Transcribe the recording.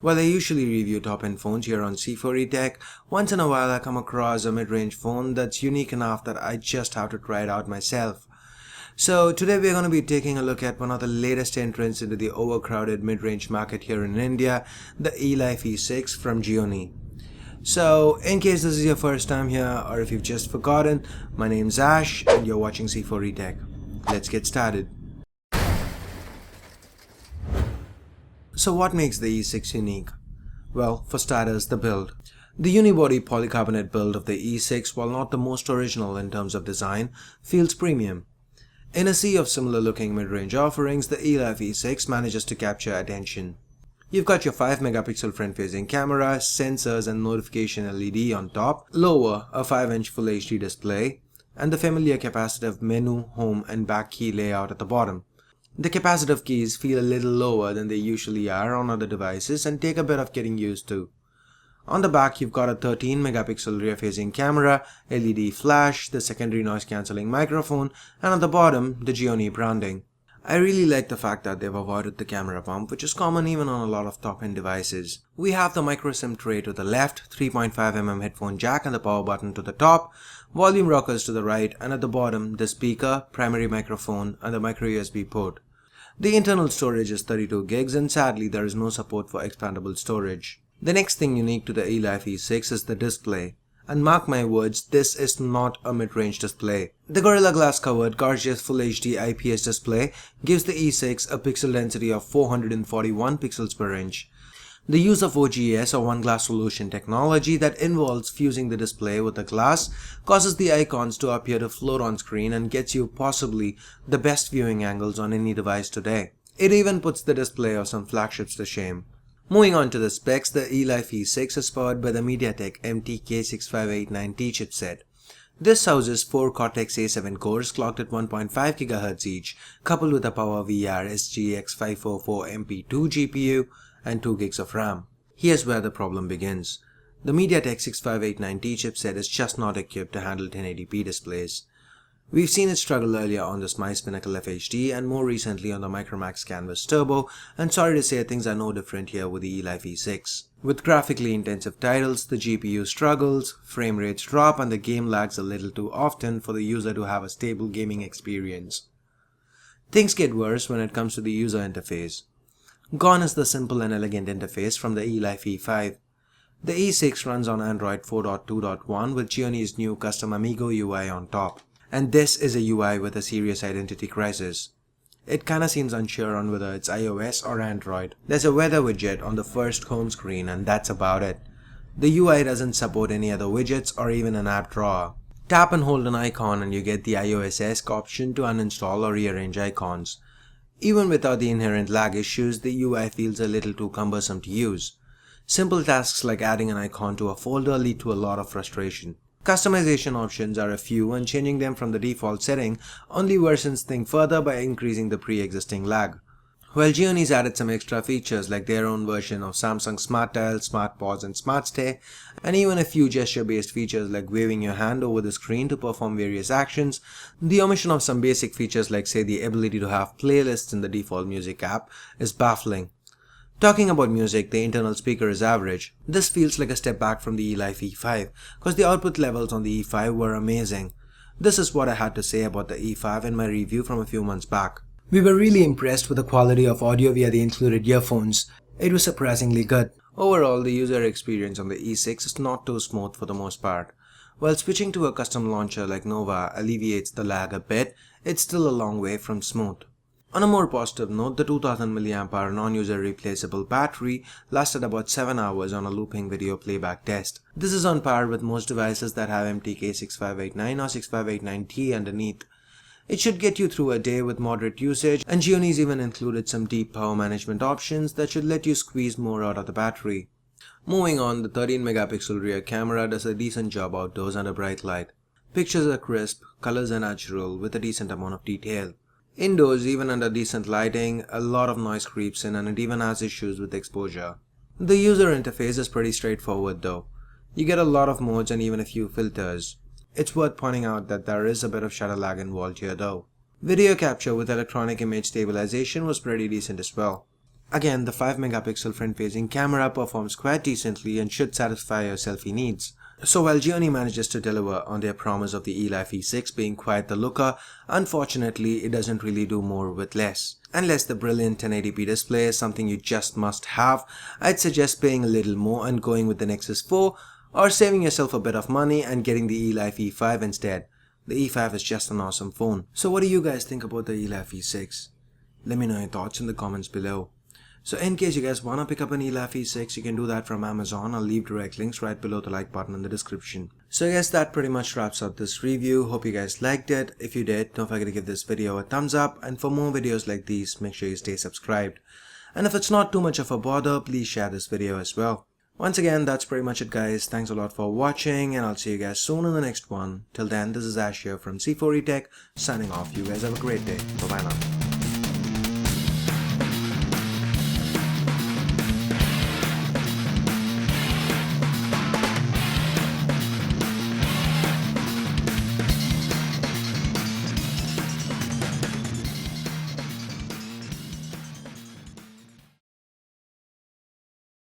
While I usually review top-end phones here on C4E Tech, once in a while I come across a mid-range phone that's unique enough that I just have to try it out myself. So today we're going to be taking a look at one of the latest entrants into the overcrowded mid-range market here in India, the eLife E6 from Gionee. So in case this is your first time here or if you've just forgotten, my name's Ash and you're watching C4E Tech. Let's get started. So what makes the E6 unique? Well, for starters, the build. The unibody polycarbonate build of the E6, while not the most original in terms of design, feels premium. In a sea of similar looking mid-range offerings, the eLife E6 manages to capture attention. You've got your 5-megapixel front-facing camera, sensors and notification LED on top, lower a 5-inch Full HD display, and the familiar capacitive menu, home and back key layout at the bottom. The capacitive keys feel a little lower than they usually are on other devices and take a bit of getting used to. On the back you've got a 13-megapixel rear-facing camera, LED flash, the secondary noise-cancelling microphone, and at the bottom, the Gionee branding. I really like the fact that they've avoided the camera bump, which is common even on a lot of top-end devices. We have the microSIM tray to the left, 3.5mm headphone jack and the power button to the top, volume rockers to the right, and at the bottom, the speaker, primary microphone, and the micro USB port. The internal storage is 32 gigs and sadly there is no support for expandable storage. The next thing unique to the eLife E6 is the display. And mark my words, this is not a mid-range display. The Gorilla Glass covered gorgeous Full HD IPS display gives the E6 a pixel density of 441 pixels per inch. The use of OGS or One Glass Solution technology that involves fusing the display with the glass causes the icons to appear to float on screen and gets you possibly the best viewing angles on any device today. It even puts the display of some flagships to shame. Moving on to the specs, the eLife E6 is powered by the MediaTek MT-K6589T chipset. This houses 4 Cortex-A7 cores clocked at 1.5 GHz each, coupled with a PowerVR SGX544MP2 GPU and 2 gigs of RAM. Here's where the problem begins. The MediaTek 6589T chipset is just not equipped to handle 1080p displays. We've seen it struggle earlier on the Smice Pinnacle FHD and more recently on the Micromax Canvas Turbo, and sorry to say things are no different here with the eLife E6. With graphically intensive titles, the GPU struggles, frame rates drop and the game lags a little too often for the user to have a stable gaming experience. Things get worse when it comes to the user interface. Gone is the simple and elegant interface from the eLife E5. The E6 runs on Android 4.2.1 with Gionee's new custom Amigo UI on top. And this is a UI with a serious identity crisis. It kinda seems unsure on whether it's iOS or Android. There's a weather widget on the first home screen and that's about it. The UI doesn't support any other widgets or even an app drawer. Tap and hold an icon and you get the iOS-esque option to uninstall or rearrange icons. Even without the inherent lag issues, the UI feels a little too cumbersome to use. Simple tasks like adding an icon to a folder lead to a lot of frustration. Customization options are a few and changing them from the default setting only worsens things further by increasing the pre-existing lag. While Gionee's added some extra features like their own version of Samsung Smart Tile, Smart Pause and Smart Stay, and even a few gesture-based features like waving your hand over the screen to perform various actions, the omission of some basic features like say the ability to have playlists in the default music app is baffling. Talking about music, the internal speaker is average. This feels like a step back from the eLife E5 because the output levels on the E5 were amazing. This is what I had to say about the E5 in my review from a few months back. We were really impressed with the quality of audio via the included earphones. It was surprisingly good. Overall, the user experience on the E6 is not too smooth for the most part. While switching to a custom launcher like Nova alleviates the lag a bit, it's still a long way from smooth. On a more positive note, the 2000 mAh non-user replaceable battery lasted about 7 hours on a looping video playback test. This is on par with most devices that have MTK6589 or 6589T underneath. It should get you through a day with moderate usage, and Gionee's even included some deep power management options that should let you squeeze more out of the battery. Moving on, the 13-megapixel rear camera does a decent job outdoors under bright light. Pictures are crisp, colors are natural with a decent amount of detail. Indoors, even under decent lighting, a lot of noise creeps in and it even has issues with exposure. The user interface is pretty straightforward though. You get a lot of modes and even a few filters. It's worth pointing out that there is a bit of shutter lag involved here though. Video capture with electronic image stabilization was pretty decent as well. Again, the 5 megapixel front-facing camera performs quite decently and should satisfy your selfie needs. So while Gionee manages to deliver on their promise of the eLife E6 being quite the looker, unfortunately it doesn't really do more with less. Unless the brilliant 1080p display is something you just must have, I'd suggest paying a little more and going with the Nexus 4, or saving yourself a bit of money and getting the eLife E5 instead. The E5 is just an awesome phone. So what do you guys think about the eLife E6? Let me know your thoughts in the comments below. So in case you guys wanna pick up an eLife E6, you can do that from Amazon. I'll leave direct links right below the like button in the description. So I guess that pretty much wraps up this review. Hope you guys liked it. If you did, don't forget to give this video a thumbs up, and for more videos like these, make sure you stay subscribed. And if it's not too much of a bother, please share this video as well. Once again, that's pretty much it guys. Thanks a lot for watching, and I'll see you guys soon in the next one. Till then, this is Ash here from C4E Tech signing off. You guys have a great day. Bye bye now.